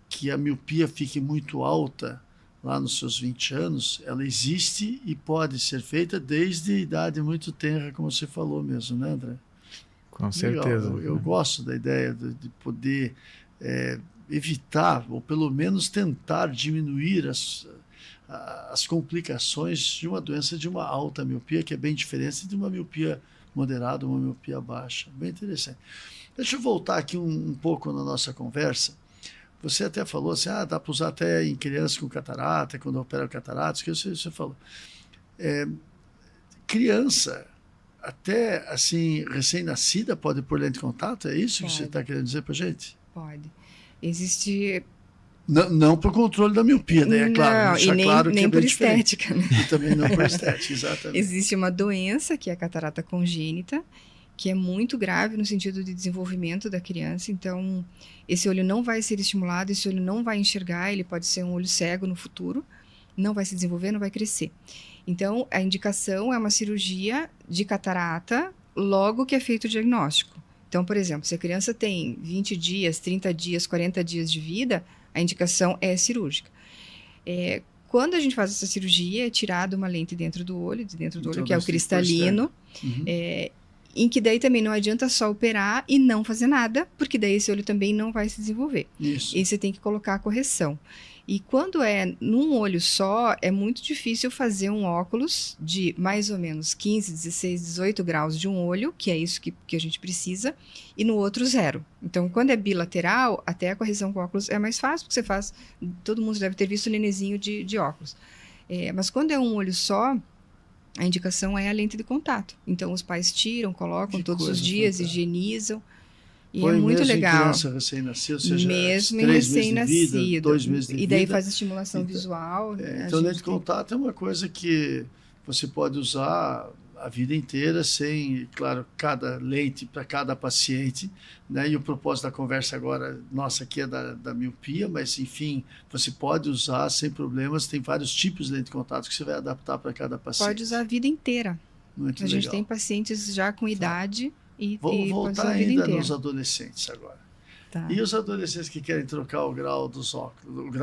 que a miopia fique muito alta lá nos seus 20 anos, ela existe e pode ser feita desde idade muito tenra, como você falou mesmo, né, André? Com certeza. Eu gosto da ideia de poder evitar, ou pelo menos tentar diminuir as complicações de uma doença de uma alta miopia, que é bem diferente de uma miopia moderada, uma miopia baixa. Bem interessante. Deixa eu voltar aqui um pouco na nossa conversa. Você até falou assim, dá para usar até em crianças com catarata, quando opera catarata, que você falou. Criança, até assim, recém-nascida, pode pôr lente de contato? É isso que você está querendo dizer para a gente? Pode. Existe... Não para o controle da miopia, né? É claro. Não, e nem, claro que nem é por diferente. estética. Né? E também não por estética, exatamente. Existe uma doença, que é a catarata congênita, que é muito grave no sentido de desenvolvimento da criança. Então, esse olho não vai ser estimulado, esse olho não vai enxergar, ele pode ser um olho cego no futuro, não vai se desenvolver, não vai crescer. Então, a indicação é uma cirurgia de catarata logo que é feito o diagnóstico. Então, por exemplo, se a criança tem 20 dias, 30 dias, 40 dias de vida, a indicação é cirúrgica. Quando a gente faz essa cirurgia, é tirada uma lente dentro do olho, que é o cristalino, em que daí também não adianta só operar e não fazer nada, porque daí esse olho também não vai se desenvolver. Isso. E você tem que colocar a correção. E quando é num olho só, é muito difícil fazer um óculos de mais ou menos 15, 16, 18 graus de um olho, que é isso que a gente precisa, e no outro 0. Então, quando é bilateral, até a correção com óculos é mais fácil, porque você faz... Todo mundo deve ter visto o nenezinho de óculos. Mas quando é um olho só, a indicação é a lente de contato. Então, os pais tiram, colocam todos os dias, fantástica. Higienizam. E põe é muito mesmo legal. Em criança recém-nascida, ou seja, mesmo em 3 meses recém-nascido. de vida, 2 meses de vida. E daí faz estimulação visual. Então, lente de contato é uma coisa que você pode usar a vida inteira sem, claro, cada lente para cada paciente, né? E o propósito da conversa agora, nossa, aqui é da miopia, mas, enfim, você pode usar sem problemas, tem vários tipos de lente de contato que você vai adaptar para cada paciente. Pode usar a vida inteira. Muito a legal. gente tem pacientes já com idade Vamos voltar ainda nos adolescentes agora. Tá. E os adolescentes que querem trocar o grau dos óculos,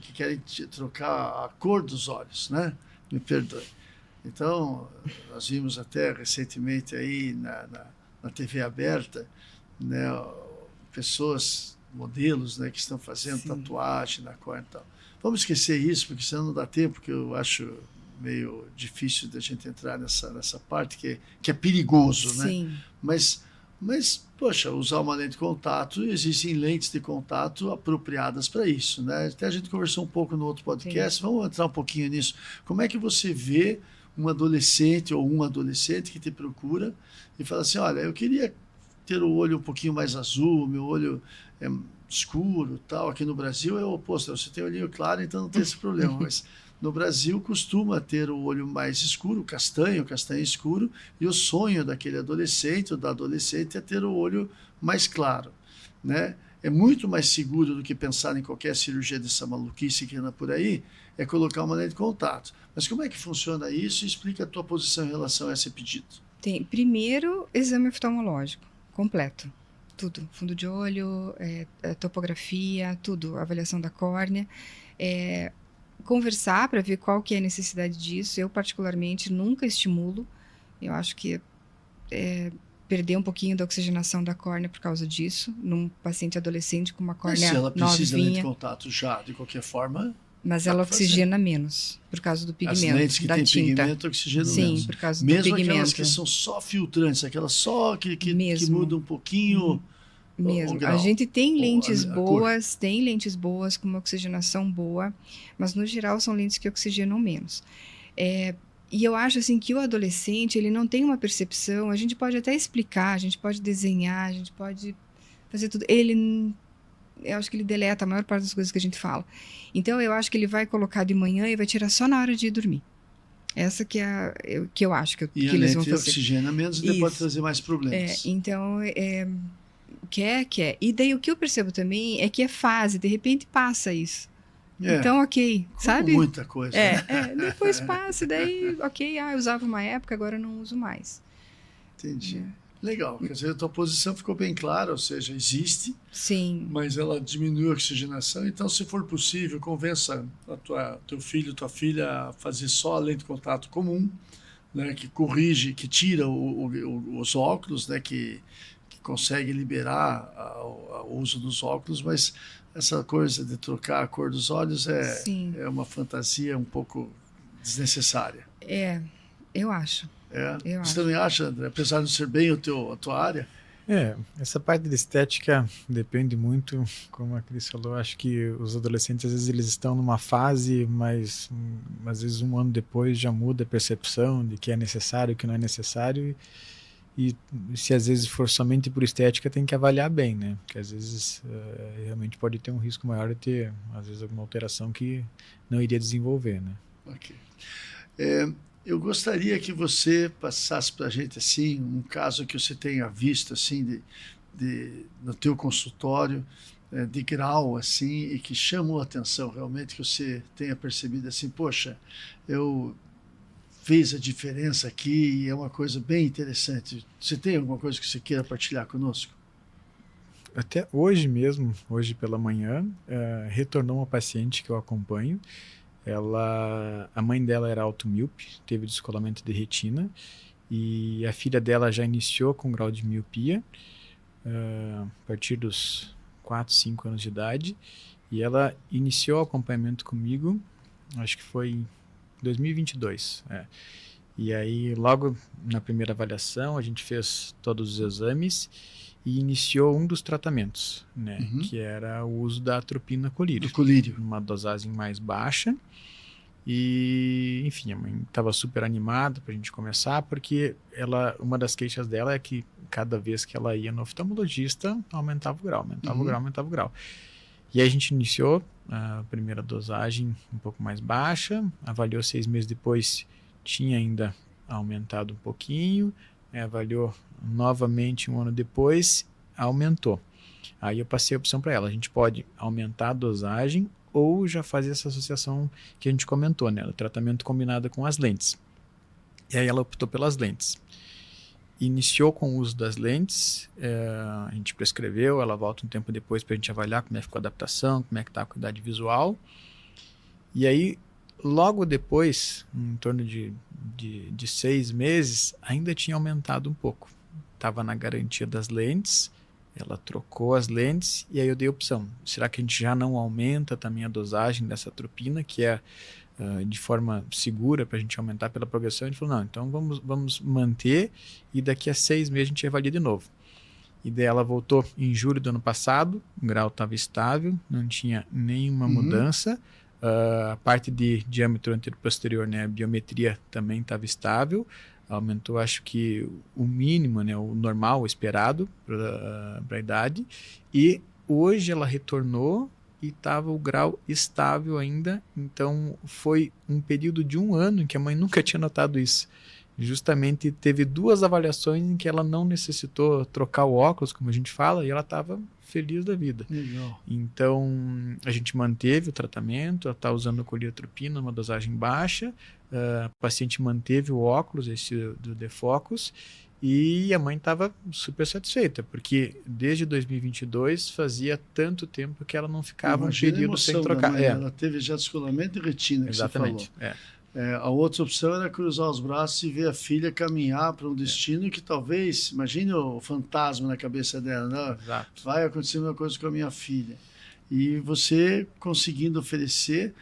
que querem trocar a cor dos olhos, né? Me perdoe. Então, nós vimos até recentemente aí na TV aberta, né, pessoas, modelos, né, que estão fazendo tatuagem na cor e tal. Vamos esquecer isso, porque senão não dá tempo, porque eu acho meio difícil da gente entrar nessa parte que é perigoso, né? Sim. Mas, poxa, usar uma lente de contato, existem lentes de contato apropriadas para isso, né? Até a gente conversou um pouco no outro podcast, vamos entrar um pouquinho nisso. Como é que você vê um adolescente ou um adolescente que te procura e fala assim, olha, eu queria ter o olho um pouquinho mais azul, meu olho é escuro, tal. Aqui no Brasil é o oposto, você tem olhinho claro, então não tem esse problema, mas no Brasil costuma ter o olho mais escuro, castanho escuro, e o sonho daquele adolescente ou da adolescente é ter o olho mais claro, né? É muito mais seguro do que pensar em qualquer cirurgia dessa maluquice que anda por aí, é colocar uma lente de contato. Mas como é que funciona isso? Explica a tua posição em relação a esse pedido. Tem, primeiro, exame oftalmológico, completo. Tudo, fundo de olho, topografia, tudo, avaliação da córnea, conversar para ver qual que é a necessidade disso. Eu, particularmente, nunca estimulo. Eu acho que perder um pouquinho da oxigenação da córnea por causa disso, num paciente adolescente com uma córnea novinha. Se ela precisa de lente de novinha, contato já, de qualquer forma... mas ela oxigena menos, por causa do pigmento, as lentes que da tem tinta. Pigmento oxigenam Sim, menos. por causa mesmo do pigmento. Aquelas que são só filtrantes, aquelas só que mudam um pouquinho... Mesmo. grau? A gente tem lentes a boas, tem lentes boas com uma oxigenação boa, mas no geral são lentes que oxigenam menos. E eu acho assim que o adolescente, ele não tem uma percepção, a gente pode até explicar, a gente pode desenhar, a gente pode fazer tudo. Eu acho que ele deleta a maior parte das coisas que a gente fala. Então eu acho que ele vai colocar de manhã e vai tirar só na hora de ir dormir. Essa que eu acho que E a eles vão lente fazer. oxigena menos e pode trazer mais problemas. Então, quer. E daí o que eu percebo também é que é fase, de repente passa isso. Então, ok, como sabe? muita coisa. Depois passa, e daí, ok, eu usava uma época, agora não uso mais. Entendi. Legal, quer dizer, a tua posição ficou bem clara, ou seja, existe, Sim. mas ela diminui a oxigenação, então se for possível, convença teu filho, tua filha a fazer só a lente de contato comum, né, que corrige, que tira os óculos, né, que consegue liberar o uso dos óculos, mas essa coisa de trocar a cor dos olhos é uma fantasia um pouco desnecessária. Eu acho. Você também acha, André, apesar de não ser bem a tua área? Essa parte de estética depende muito, como a Cris falou, acho que os adolescentes às vezes eles estão numa fase, mas às vezes um ano depois já muda a percepção de que é necessário, que não é necessário, e se às vezes for somente por estética tem que avaliar bem, né? Porque às vezes realmente pode ter um risco maior de ter, às vezes, alguma alteração que não iria desenvolver, né? Ok. Eu gostaria que você passasse para a gente assim um caso que você tenha visto assim no teu consultório de grau assim e que chamou a atenção realmente, que você tenha percebido assim, poxa, eu fiz a diferença aqui e é uma coisa bem interessante. Você tem alguma coisa que você queira partilhar conosco? Até hoje mesmo, hoje pela manhã, retornou uma paciente que eu acompanho. A mãe dela era automíope, teve descolamento de retina, e a filha dela já iniciou com grau de miopia a partir dos 4, 5 anos de idade, e ela iniciou o acompanhamento comigo, acho que foi em 2022. E aí, logo na primeira avaliação, a gente fez todos os exames e iniciou um dos tratamentos, né, que era o uso da atropina colírio. Do colírio. Uma dosagem mais baixa. E, enfim, a mãe estava super animada para a gente começar, porque uma das queixas dela é que cada vez que ela ia no oftalmologista, aumentava o grau, aumentava o grau. E aí a gente iniciou a primeira dosagem um pouco mais baixa, avaliou 6 meses depois, tinha ainda aumentado um pouquinho, avaliou novamente um ano depois, aumentou. Aí eu passei a opção para ela, a gente pode aumentar a dosagem ou já fazer essa associação que a gente comentou, né, o tratamento combinado com as lentes. E aí ela optou pelas lentes. Iniciou com o uso das lentes, a gente prescreveu, ela volta um tempo depois para a gente avaliar como é que ficou a adaptação, como é que está a acuidade visual. E aí, logo depois, em torno de 6 meses, ainda tinha aumentado um pouco. Estava na garantia das lentes, ela trocou as lentes e aí eu dei a opção. Será que a gente já não aumenta também a dosagem dessa atropina, que é de forma segura para a gente aumentar pela progressão? A gente falou, não, então vamos manter e daqui a 6 meses a gente avalia de novo. E daí ela voltou em julho do ano passado, o grau estava estável, não tinha nenhuma mudança. A parte de diâmetro anterior-posterior, né, a biometria também estava estável, aumentou acho que o mínimo, né, o normal, o esperado para a idade, e hoje ela retornou e estava o grau estável ainda, então foi um período de 1 ano em que a mãe nunca tinha notado isso. Justamente teve 2 avaliações em que ela não necessitou trocar o óculos, como a gente fala, e ela estava feliz da vida. Legal. Então, a gente manteve o tratamento, ela está usando coliriotropina, uma dosagem baixa, a paciente manteve o óculos, esse do Defocus, e a mãe estava super satisfeita, porque desde 2022 fazia tanto tempo que ela não ficava um período sem trocar. Ela teve já descolamento de retina, que exatamente, você falou. A outra opção era cruzar os braços e ver a filha caminhar para um destino que talvez, imagine o fantasma na cabeça dela, né? Exato. Vai acontecer uma coisa com a minha filha. E você conseguindo oferecer,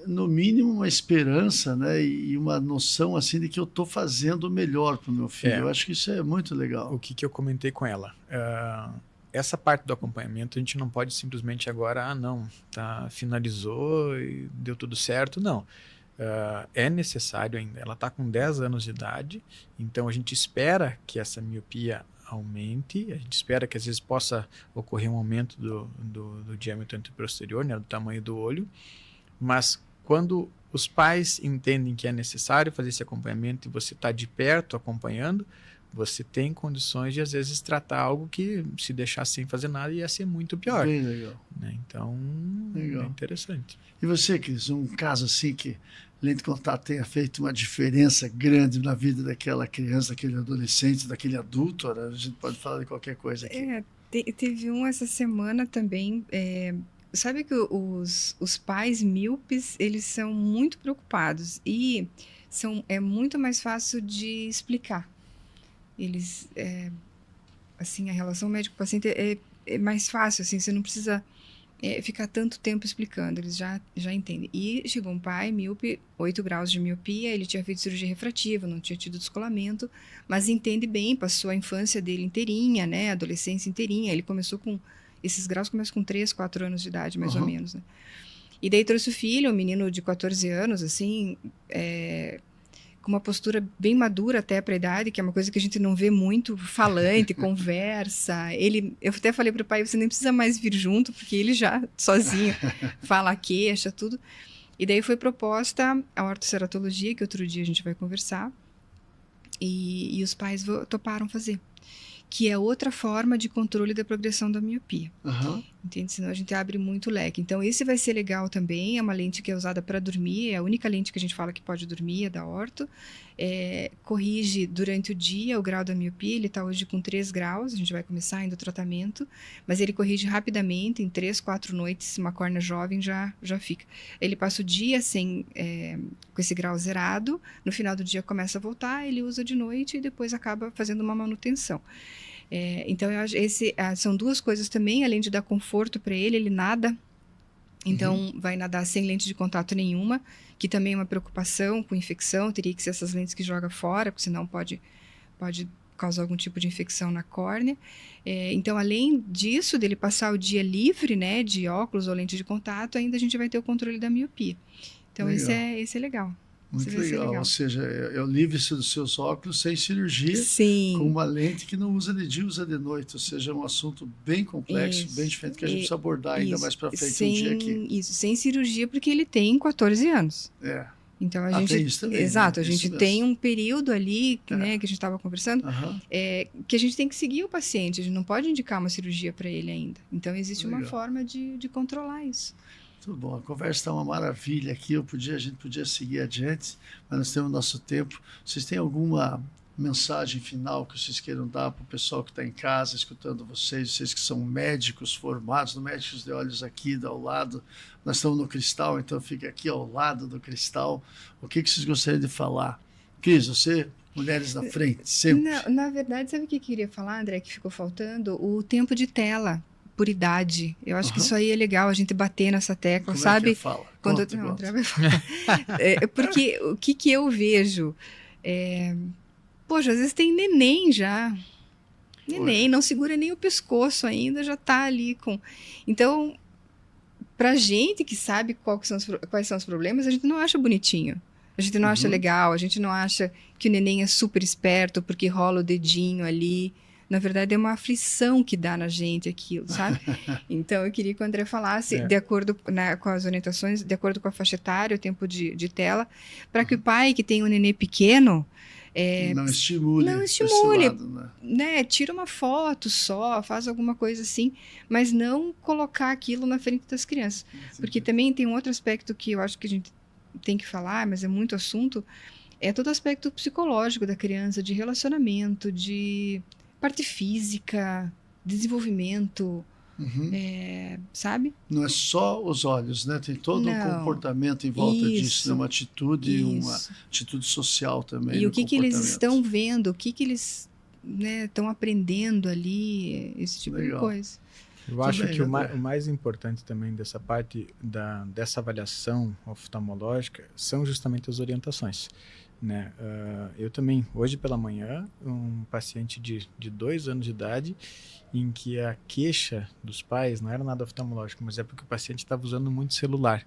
no mínimo, uma esperança, né? E uma noção assim de que eu estou fazendo o melhor para o meu filho. Eu acho que isso é muito legal. O que eu comentei com ela? essa parte do acompanhamento a gente não pode simplesmente agora, não, finalizou e deu tudo certo, não. É necessário ainda, ela está com 10 anos de idade, então a gente espera que essa miopia aumente, a gente espera que às vezes possa ocorrer um aumento do diâmetro anteposterior, né, do tamanho do olho, mas quando os pais entendem que é necessário fazer esse acompanhamento e você está de perto acompanhando, você tem condições de às vezes tratar algo que se deixar sem fazer nada ia ser muito pior. Bem legal. Né? Então, legal. É interessante. E você, Cris, um caso assim que lente de contato tenha feito uma diferença grande na vida daquela criança, daquele adolescente, daquele adulto, a gente pode falar de qualquer coisa aqui. Teve um essa semana também, sabe que os pais míopes, eles são muito preocupados e é muito mais fácil de explicar. Eles, assim, a relação médico-paciente é mais fácil, assim, você não precisa ficar tanto tempo explicando, eles já entendem. E chegou um pai míope, 8 graus de miopia, ele tinha feito cirurgia refrativa, não tinha tido descolamento, mas entende bem, passou a infância dele inteirinha, né, a adolescência inteirinha, ele começou com, esses graus começam com 3, 4 anos de idade, mais ou menos, né. E daí trouxe o filho, um menino de 14 anos, assim, com uma postura bem madura até para a idade, que é uma coisa que a gente não vê muito, falante, conversa. Eu até falei para o pai, você nem precisa mais vir junto, porque ele já, sozinho, fala queixa, tudo. E daí foi proposta a ortoceratologia, que outro dia a gente vai conversar, e os pais toparam fazer, que é outra forma de controle da progressão da miopia. Entende? Senão a gente abre muito leque. Então, esse vai ser legal também, é uma lente que é usada para dormir, é a única lente que a gente fala que pode dormir, é da orto. Corrige durante o dia o grau da miopia, ele está hoje com 3 graus, a gente vai começar ainda o tratamento, mas ele corrige rapidamente, em 3, 4 noites, uma córnea jovem já fica. Ele passa o dia com esse grau zerado, no final do dia começa a voltar, ele usa de noite e depois acaba fazendo uma manutenção. Então, eu acho são duas coisas também, além de dar conforto para ele nada, então vai nadar sem lente de contato nenhuma, que também é uma preocupação com infecção, teria que ser essas lentes que joga fora, porque senão pode causar algum tipo de infecção na córnea. Então, além disso, dele passar o dia livre, né, de óculos ou lente de contato, ainda a gente vai ter o controle da miopia. Então, esse é legal. Muito legal, ou seja, é o livre-se dos seus óculos sem cirurgia, Sim. Com uma lente que não usa de dia, usa de noite, ou seja, é um assunto bem complexo, bem diferente, que a gente precisa abordar ainda mais para frente um dia aqui. Isso, sem cirurgia, porque ele tem 14 anos. Então, a gente... tem isso também, exato, né? A gente tem um período ali, né, que a gente estava conversando, que a gente tem que seguir o paciente, a gente não pode indicar uma cirurgia para ele ainda. Então, existe uma forma de controlar isso. Muito bom, a conversa está uma maravilha aqui, a gente podia seguir adiante, mas nós temos nosso tempo. Vocês têm alguma mensagem final que vocês queiram dar para o pessoal que está em casa, escutando vocês que são médicos formados, no Médicos de Olhos aqui ao lado, nós estamos no Cristal, então fica aqui ao lado do Cristal. O que vocês gostariam de falar? Cris, você, mulheres na frente, sempre. Não, na verdade, sabe o que eu queria falar, André, que ficou faltando? O tempo de tela. Por idade. Eu acho que isso aí é legal, a gente bater nessa tecla, como sabe? É que fala? Quando vai falar. Porque o que eu vejo? Poxa, às vezes tem neném já. Neném, não segura nem o pescoço ainda, já tá ali com... Então, pra gente que sabe quais são os problemas, a gente não acha bonitinho. A gente não acha legal, a gente não acha que o neném é super esperto porque rola o dedinho ali. Na verdade, é uma aflição que dá na gente aquilo, sabe? Então, eu queria que o André falasse, de acordo com as orientações, de acordo com a faixa etária, o tempo de tela, para que o pai que tem um nenê pequeno... não estimule. Esse lado, né? Tira uma foto só, faz alguma coisa assim, mas não colocar aquilo na frente das crianças. Porque também tem um outro aspecto que eu acho que a gente tem que falar, mas é muito assunto, é todo o aspecto psicológico da criança, de relacionamento, de... parte física, desenvolvimento, sabe? Não é só os olhos, né? Tem todo um comportamento em volta disso, né? Uma atitude, uma atitude social também. E o que eles estão vendo, o que eles estão aprendendo ali, esse tipo de coisa. Eu acho que o mais importante também dessa parte dessa avaliação oftalmológica são justamente as orientações. né? Eu também, hoje pela manhã, um paciente de 2 anos de idade, em que a queixa dos pais não era nada oftalmológico, mas é porque o paciente estava usando muito celular.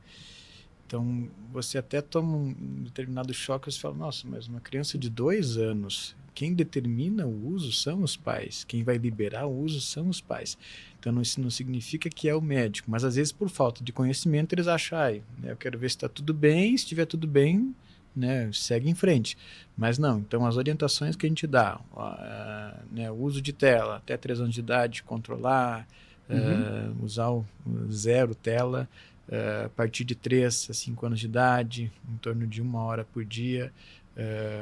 Então, você até toma um determinado choque e você fala, nossa, mas uma criança de 2 anos, quem determina o uso são os pais, quem vai liberar o uso são os pais. Então, isso não significa que é o médico, mas às vezes por falta de conhecimento eles acham, né, eu quero ver se está tudo bem, se estiver tudo bem, né, segue em frente. Mas não, então as orientações que a gente dá, né, o uso de tela até 3 anos de idade, controlar, usar o 0 tela, a partir de 3 a 5 anos de idade, em torno de 1 hora por dia,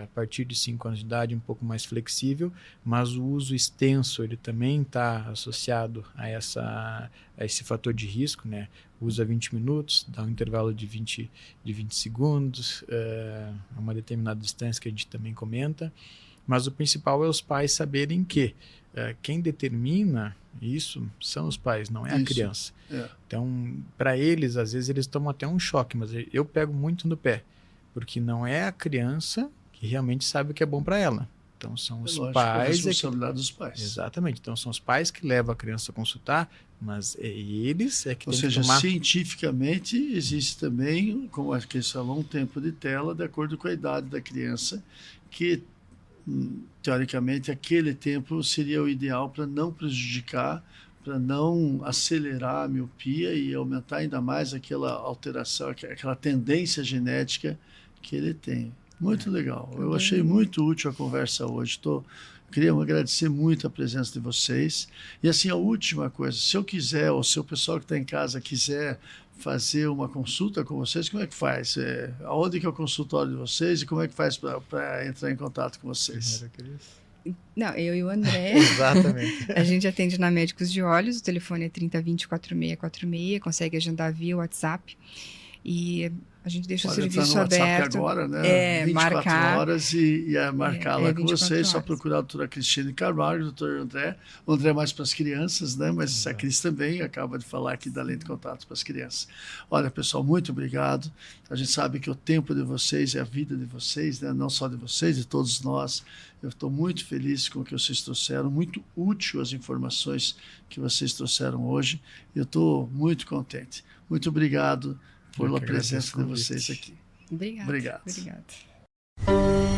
a partir de 5 anos de idade um pouco mais flexível, mas o uso extenso ele também está associado a esse fator de risco, né? Usa 20 minutos, dá um intervalo de 20 segundos, a uma determinada distância que a gente também comenta, mas o principal é os pais saberem que quem determina isso são os pais, não é a criança. Então, para eles, às vezes eles tomam até um choque, mas eu pego muito no pé, porque não é a criança que realmente sabe o que é bom para ela. Então, são os pais... É a responsabilidade dos pais. Exatamente. Então, são os pais que levam a criança a consultar, mas eles é que Ou tem seja, que tomar... cientificamente existe também, como a gente falou, um tempo de tela de acordo com a idade da criança, que teoricamente aquele tempo seria o ideal para não prejudicar, para não acelerar a miopia e aumentar ainda mais aquela alteração, aquela tendência genética que ele tem. Muito legal. Eu achei muito útil a conversa hoje. Queria agradecer muito a presença de vocês. E assim, a última coisa, se eu quiser, ou se o pessoal que está em casa quiser fazer uma consulta com vocês, como é que faz? Aonde que é o consultório de vocês e como é que faz para entrar em contato com vocês? Não, eu e o André. Exatamente. A gente atende na Médicos de Olhos, o telefone é 3020 4646, consegue agendar via WhatsApp. E a gente deixa Pode o serviço entrar no WhatsApp aberto. agora, né? 24 marcar, horas e marcar lá com vocês. Só horas. procurar a doutora Cristine Carvalho, o doutor André. O André é mais para as crianças, né? Mas a Cris também acaba de falar aqui da lente de contato para as crianças. Olha, pessoal, muito obrigado. A gente sabe que o tempo de vocês é a vida de vocês, né? Não só de vocês, de todos nós. Eu estou muito feliz com o que vocês trouxeram, muito útil as informações que vocês trouxeram hoje. Eu estou muito contente. Muito obrigado pela presença de vocês aqui. Obrigada. Obrigado. Obrigada.